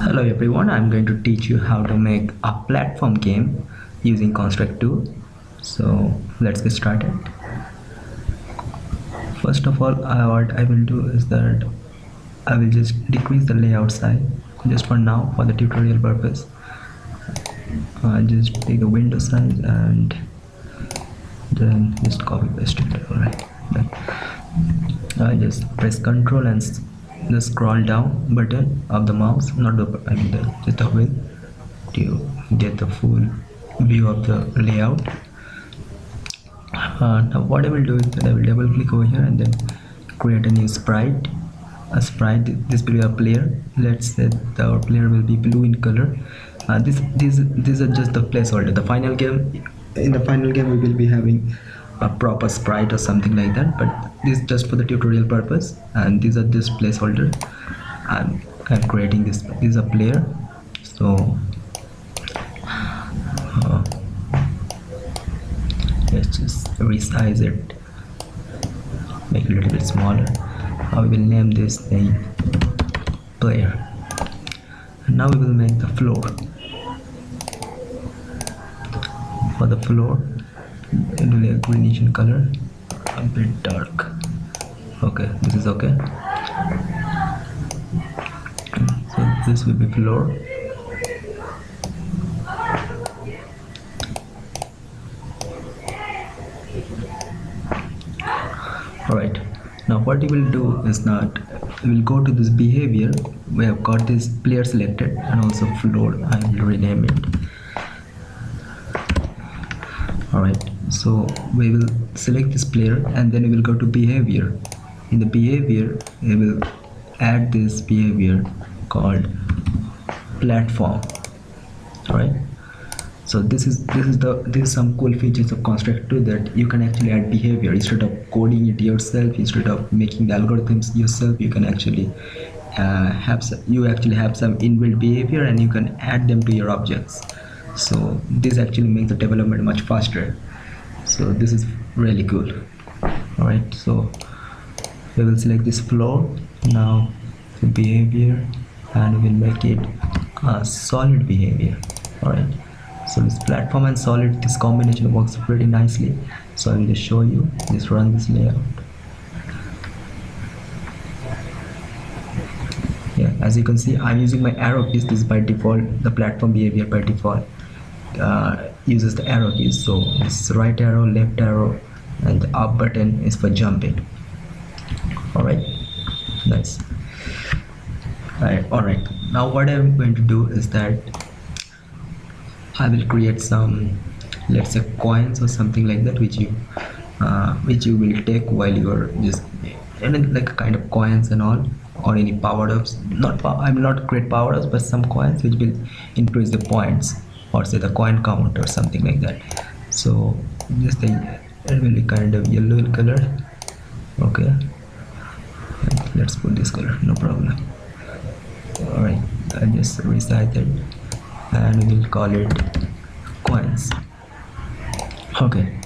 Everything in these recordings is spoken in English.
Hello everyone, I'm going to teach you how to make a platform game using Construct 2. So let's get started. First of all, what I will do is that I will just decrease the layout size just for now for the tutorial purpose. Just take the window size and then just copy paste it. Alright, I just press Ctrl and the scroll down button of the mouse, not the just the wheel, to get the full view of the layout. Now what I will do is that I will double click over here and then create a new sprite. This will be a player. Let's say our player will be blue in color. These are just the placeholder. The final game, in the final game we will be having a proper sprite or something like that, but this is just for the tutorial purpose, and these are just placeholder. I'm creating this is a player, so let's just resize it, make it a little bit smaller. I will name this thing player, and now we will make the floor. For the floor it will be a greenish in color, a bit dark. Okay, this is okay. So this will be floor. Alright, now what you will do is that we will go to this behavior. We have got this player selected and also floor. I will rename it. Alright, so we will select this player and then we will go to behavior. In the behavior we will add this behavior called platform. Alright, so this is some cool features of Construct 2, that you can actually add behavior instead of coding it yourself, instead of making the algorithms yourself. You can actually have some inbuilt behavior and you can add them to your objects. So this actually makes the development much faster. So this is really cool. Alright, so we will select this floor now, the behavior, and we will make it a solid behavior. Alright, so this platform and solid, this combination works pretty nicely. So I will just show you. Just run this layout. Yeah, as you can see, I'm using my arrow keys. This is by default. The platform behavior by default uses the arrow keys. So this is right arrow, left arrow, and the up button is for jumping. Alright, nice. Alright, now what I'm going to do is that I will create some, let's say, coins or something like that, which you will take while you are just, like a kind of coins and all, or any power-ups. I will not create power-ups, but some coins which will increase the points, or say the coin count or something like that. So this thing, it will be kind of yellow in color. Okay, let's put this color, no problem. Alright, I just resize it and we will call it coins. Okay,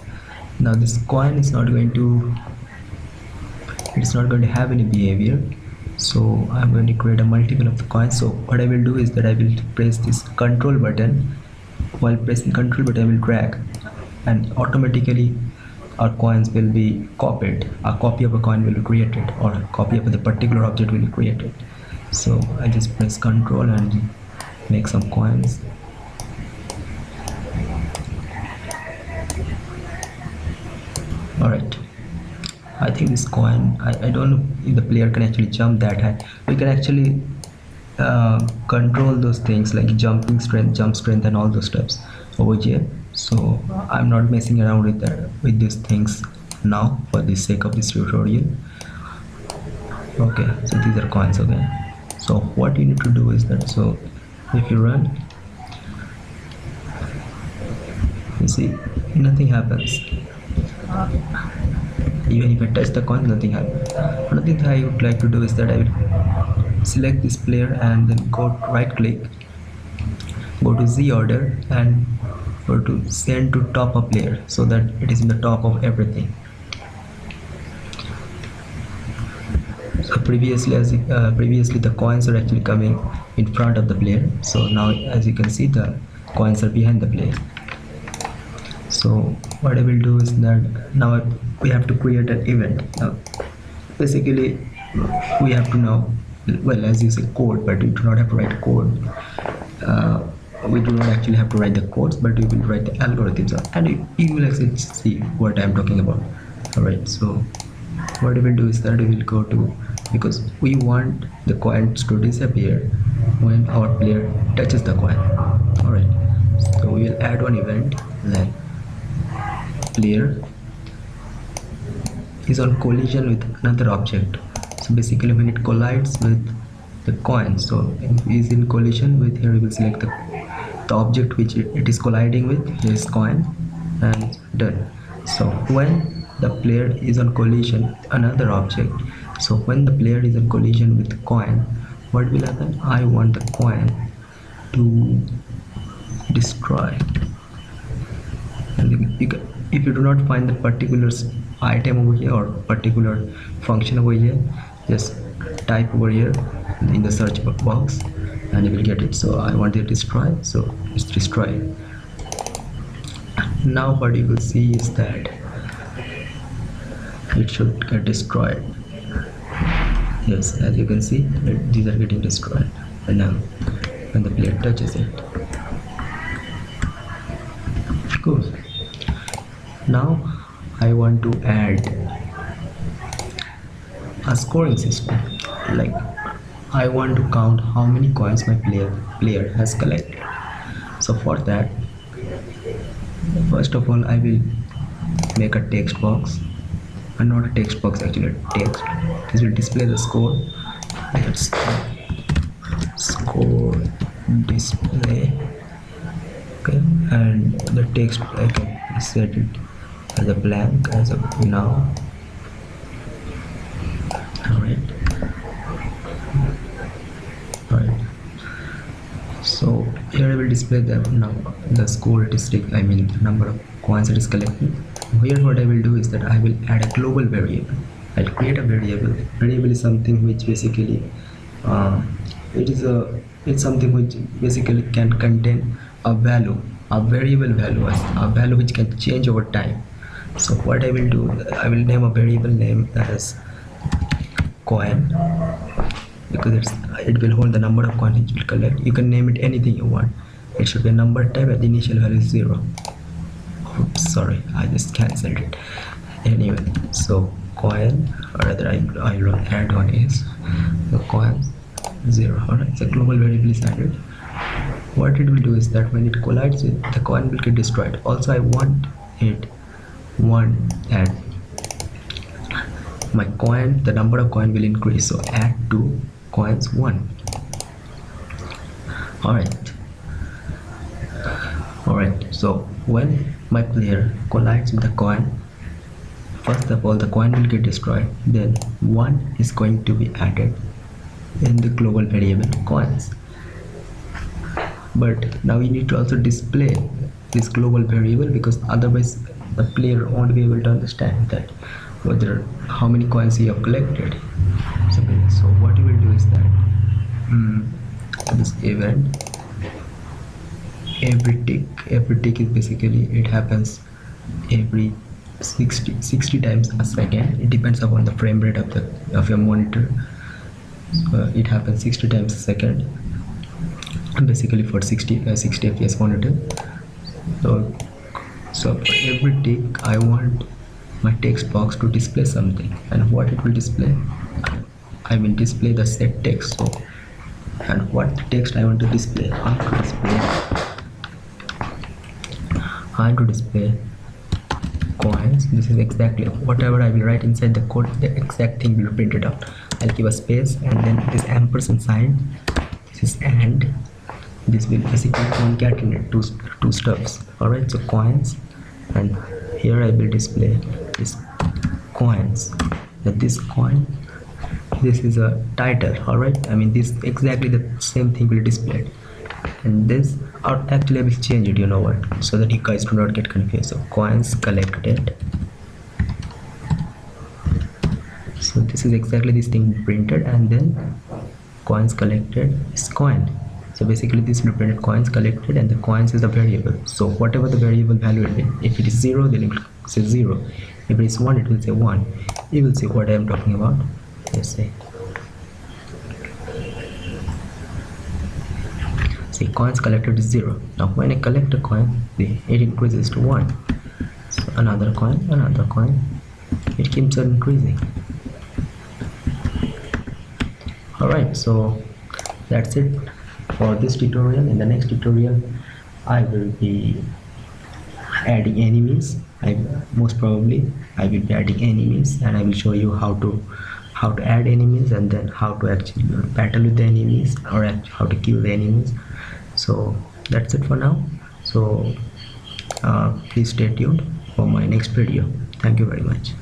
now this coin is not going to have any behavior, so I'm going to create a multiple of the coins. So what I will do is that I will press this control button. While pressing control button, I will drag, and automatically our coins will be copied. A copy of a coin will be created, or a copy of the particular object will be created. So I just press control and make some coins. Alright, I think this coin, I don't know if the player can actually jump that high. We can actually control those things like jumping strength, jump strength, and all those steps over here. So I'm not messing around with these things now for the sake of this tutorial. Okay, so these are coins. Okay, so what you need to do is that, so if you run, you see nothing happens. Even if I touch the coin, nothing happens. Another thing I would like to do is that I will select this player and then go right click, go to Z order and go to send to top of player, so that it is in the top of everything. So previously the coins are actually coming in front of the player, so now as you can see the coins are behind the player. So what I will do is that now we have to create an event. Now basically we have to now, well, as you say, code, but we do not have to write code. We do not actually have to write the codes, but we will write the algorithms, and you will actually see what I'm talking about. Alright, so what we will do is that we will go to, because we want the coins to disappear when our player touches the coin. Alright, so we will add one event, then player is on collision with another object. So basically when it collides with the coin, so if it is in collision with, here we will select the object which it is colliding with, is coin, and done. So when the player is on collision with another object, so when the player is on collision with the coin, what will happen? I want the coin to destroy. And if you do not find the particular item over here or particular function over here, just type over here in the search box and you will get it. So I want to destroy, so it's destroy. Now what you will see is that it should get destroyed. Yes, as you can see, these are getting destroyed. And now when the player touches it, cool. Now I want to add a scoring system. Like I want to count how many coins my player has collected. So for that, first of all, I will make a text box, and not a text box, actually a text. This will display the score. Let's score display. Okay, and the text I can set it as a blank as of now. Alright. So here I will display the score district, I mean the number of coins it is collected. Here what I will do is that I will add a global variable. I'll create a variable. Variable is something which basically it's something which basically can contain a value, a variable value, a value which can change over time. So what I will do, I will name a variable name as coin, because it will hold the number of coins it will collect. You can name it anything you want. It should be a number type and the initial value is 0. Oops, sorry, I just cancelled it. Anyway, so coin, or rather I will add one is the coin 0. Alright, so global variable is added. What it will do is that when it collides with the coin will get destroyed. Also I want it 1 and my coin, the number of coin will increase, so add to coins 1. Alright, so when my player collides with the coin, first of all the coin will get destroyed, then 1 is going to be added in the global variable coins. But now you need to also display this global variable, because otherwise the player won't be able to understand that whether how many coins you have collected. So what you will do is that this event, every tick is basically, it happens every 60 times a second. It depends upon the frame rate of your monitor. So it happens 60 times a second, basically for 60 fps monitor. So for every tick I want my text box to display something, and what it will display, I will display the set text. So, and what text I want to display, I want to display coins. This is exactly whatever I will write inside the code, the exact thing will be printed out. I'll give a space and then this ampersand sign, this is and, this will basically concatenate two stuffs. Alright, so coins, and here I will display this coins. That this coin, this is a title. Alright, I mean this exactly the same thing will display, and this, or actually I will change it, you know what, so that you guys do not get confused. So coins collected, So this is exactly this thing printed, and then coins collected is coin. So basically this will print coins collected, and the coins is the variable. So whatever the variable value it is, if it is 0, then it will say 0. If it is 1, it will say 1. You will see what I am talking about. Let's say, see, coins collected is 0. Now when I collect a coin, it increases to 1. So another coin, it keeps on increasing. Alright, so that's it for this tutorial. In the next tutorial I will be adding enemies. Most probably I will be adding enemies, and I will show you how to add enemies, and then how to actually battle with the enemies, or how to kill the enemies. So that's it for now. So please stay tuned for my next video. Thank you very much.